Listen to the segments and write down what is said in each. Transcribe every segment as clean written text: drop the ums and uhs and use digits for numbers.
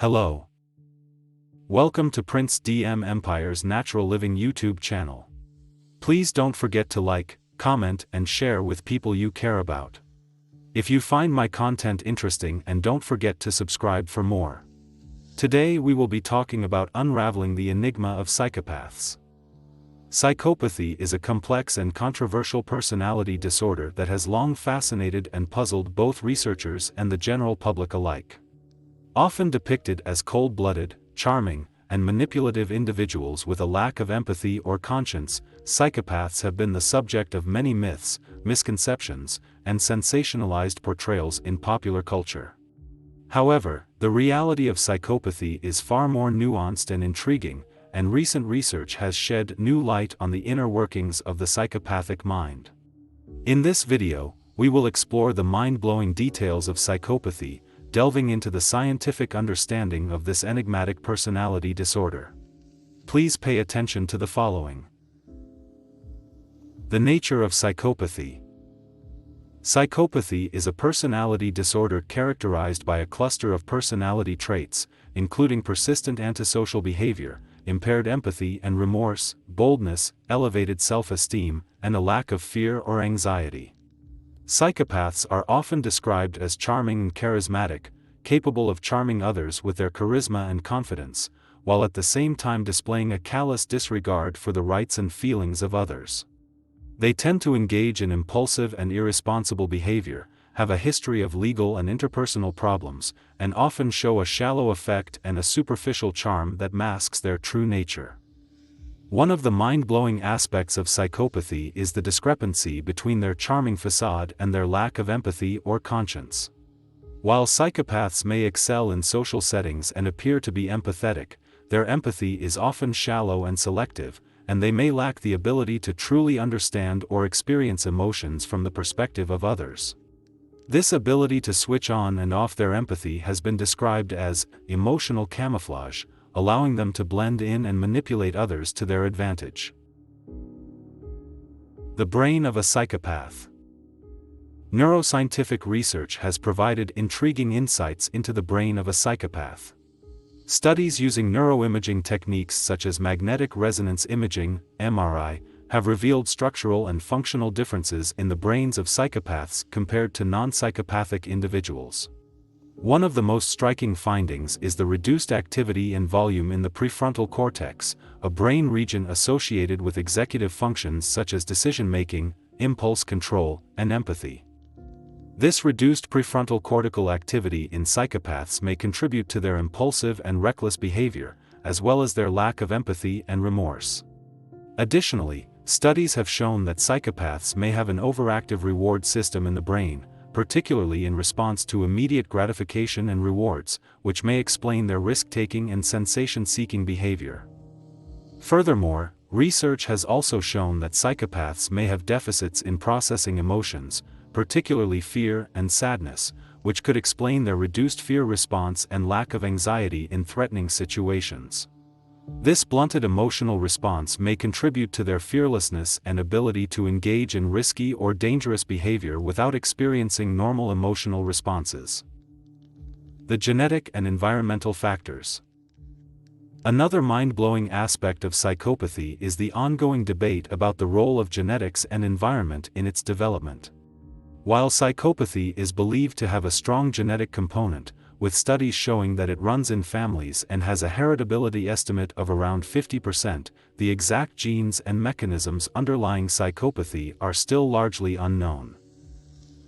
Hello. Welcome to Prince DM Empire's Natural Living YouTube channel. Please don't forget to like, comment, and share with people you care about. If you find my content interesting, and don't forget to subscribe for more. Today we will be talking about unraveling the enigma of psychopaths. Psychopathy is a complex and controversial personality disorder that has long fascinated and puzzled both researchers and the general public alike. Often depicted as cold-blooded, charming, and manipulative individuals with a lack of empathy or conscience, psychopaths have been the subject of many myths, misconceptions, and sensationalized portrayals in popular culture. However, the reality of psychopathy is far more nuanced and intriguing, and recent research has shed new light on the inner workings of the psychopathic mind. In this video, we will explore the mind-blowing details of psychopathy, delving into the scientific understanding of this enigmatic personality disorder. Please pay attention to the following. The nature of psychopathy. Psychopathy is a personality disorder characterized by a cluster of personality traits, including persistent antisocial behavior, impaired empathy and remorse, boldness, elevated self-esteem, and a lack of fear or anxiety. Psychopaths are often described as charming and charismatic, capable of charming others with their charisma and confidence, while at the same time displaying a callous disregard for the rights and feelings of others. They tend to engage in impulsive and irresponsible behavior, have a history of legal and interpersonal problems, and often show a shallow affect and a superficial charm that masks their true nature. One of the mind-blowing aspects of psychopathy is the discrepancy between their charming facade and their lack of empathy or conscience. While psychopaths may excel in social settings and appear to be empathetic, their empathy is often shallow and selective, and they may lack the ability to truly understand or experience emotions from the perspective of others. This ability to switch on and off their empathy has been described as emotional camouflage, allowing them to blend in and manipulate others to their advantage. The brain of a psychopath. Neuroscientific research has provided intriguing insights into the brain of a psychopath. Studies using neuroimaging techniques such as magnetic resonance imaging, MRI, have revealed structural and functional differences in the brains of psychopaths compared to non-psychopathic individuals. One of the most striking findings is the reduced activity and volume in the prefrontal cortex, a brain region associated with executive functions such as decision-making, impulse control, and empathy. This reduced prefrontal cortical activity in psychopaths may contribute to their impulsive and reckless behavior, as well as their lack of empathy and remorse. Additionally, studies have shown that psychopaths may have an overactive reward system in the brain, particularly in response to immediate gratification and rewards, which may explain their risk-taking and sensation-seeking behavior. Furthermore, research has also shown that psychopaths may have deficits in processing emotions, particularly fear and sadness, which could explain their reduced fear response and lack of anxiety in threatening situations. This blunted emotional response may contribute to their fearlessness and ability to engage in risky or dangerous behavior without experiencing normal emotional responses. The genetic and environmental factors. Another mind-blowing aspect of psychopathy is the ongoing debate about the role of genetics and environment in its development. While psychopathy is believed to have a strong genetic component, with studies showing that it runs in families and has a heritability estimate of around 50%, the exact genes and mechanisms underlying psychopathy are still largely unknown.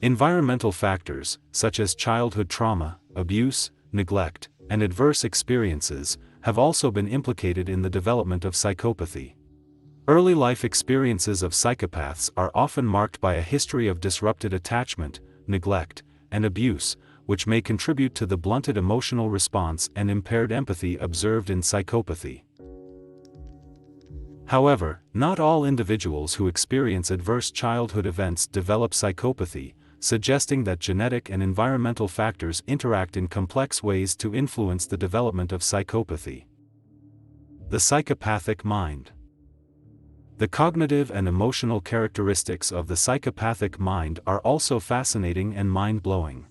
Environmental factors, such as childhood trauma, abuse, neglect, and adverse experiences, have also been implicated in the development of psychopathy. Early life experiences of psychopaths are often marked by a history of disrupted attachment, neglect, and abuse, which may contribute to the blunted emotional response and impaired empathy observed in psychopathy. However, not all individuals who experience adverse childhood events develop psychopathy, suggesting that genetic and environmental factors interact in complex ways to influence the development of psychopathy. The psychopathic mind. The cognitive and emotional characteristics of the psychopathic mind are also fascinating and mind-blowing.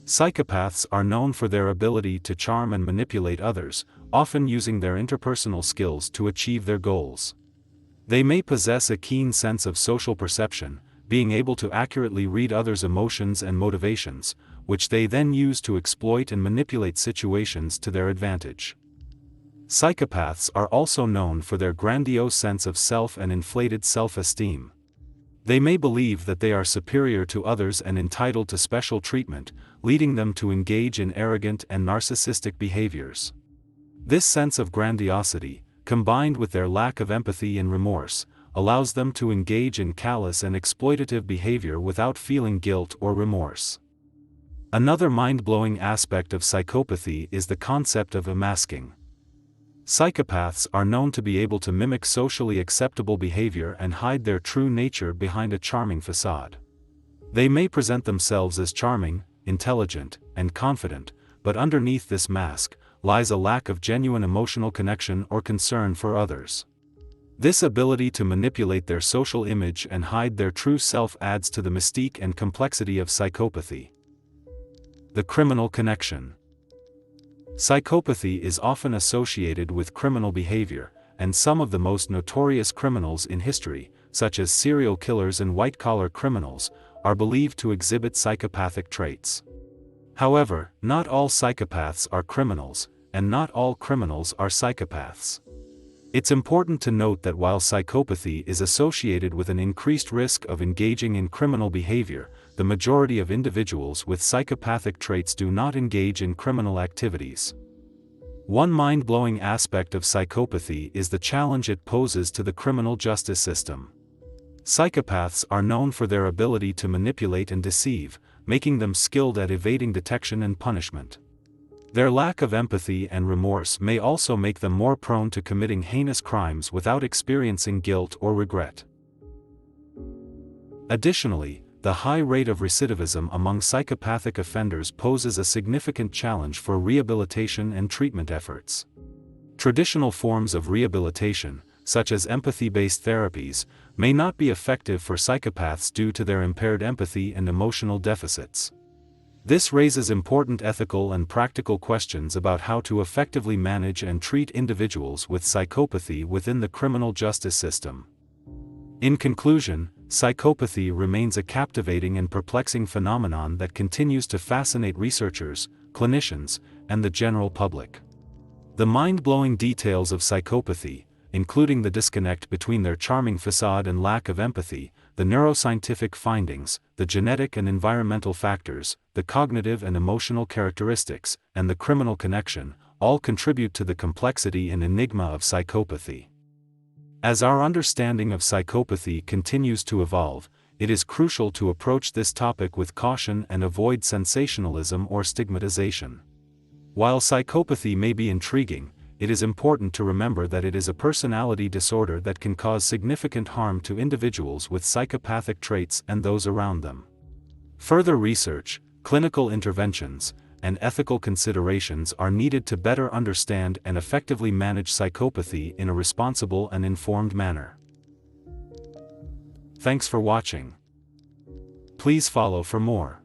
Psychopaths are known for their ability to charm and manipulate others, often using their interpersonal skills to achieve their goals. They may possess a keen sense of social perception, being able to accurately read others' emotions and motivations, which they then use to exploit and manipulate situations to their advantage. Psychopaths are also known for their grandiose sense of self and inflated self-esteem. They may believe that they are superior to others and entitled to special treatment, leading them to engage in arrogant and narcissistic behaviors. This sense of grandiosity, combined with their lack of empathy and remorse, allows them to engage in callous and exploitative behavior without feeling guilt or remorse. Another mind-blowing aspect of psychopathy is the concept of unmasking. Psychopaths are known to be able to mimic socially acceptable behavior and hide their true nature behind a charming facade. They may present themselves as charming, intelligent, and confident, but underneath this mask lies a lack of genuine emotional connection or concern for others. This ability to manipulate their social image and hide their true self adds to the mystique and complexity of psychopathy. The criminal connection. Psychopathy is often associated with criminal behavior, and some of the most notorious criminals in history, such as serial killers and white-collar criminals, are believed to exhibit psychopathic traits. However, not all psychopaths are criminals, and not all criminals are psychopaths. It's important to note that while psychopathy is associated with an increased risk of engaging in criminal behavior, the majority of individuals with psychopathic traits do not engage in criminal activities. One mind-blowing aspect of psychopathy is the challenge it poses to the criminal justice system. Psychopaths are known for their ability to manipulate and deceive, making them skilled at evading detection and punishment. Their lack of empathy and remorse may also make them more prone to committing heinous crimes without experiencing guilt or regret. Additionally, the high rate of recidivism among psychopathic offenders poses a significant challenge for rehabilitation and treatment efforts. Traditional forms of rehabilitation, such as empathy-based therapies, may not be effective for psychopaths due to their impaired empathy and emotional deficits. This raises important ethical and practical questions about how to effectively manage and treat individuals with psychopathy within the criminal justice system. In conclusion, psychopathy remains a captivating and perplexing phenomenon that continues to fascinate researchers, clinicians, and the general public. The mind-blowing details of psychopathy, including the disconnect between their charming facade and lack of empathy, the neuroscientific findings, the genetic and environmental factors, the cognitive and emotional characteristics, and the criminal connection, all contribute to the complexity and enigma of psychopathy. As our understanding of psychopathy continues to evolve, it is crucial to approach this topic with caution and avoid sensationalism or stigmatization. While psychopathy may be intriguing, it is important to remember that it is a personality disorder that can cause significant harm to individuals with psychopathic traits and those around them. Further research, clinical interventions, and ethical considerations are needed to better understand and effectively manage psychopathy in a responsible and informed manner. Thanks for watching. Please follow for more.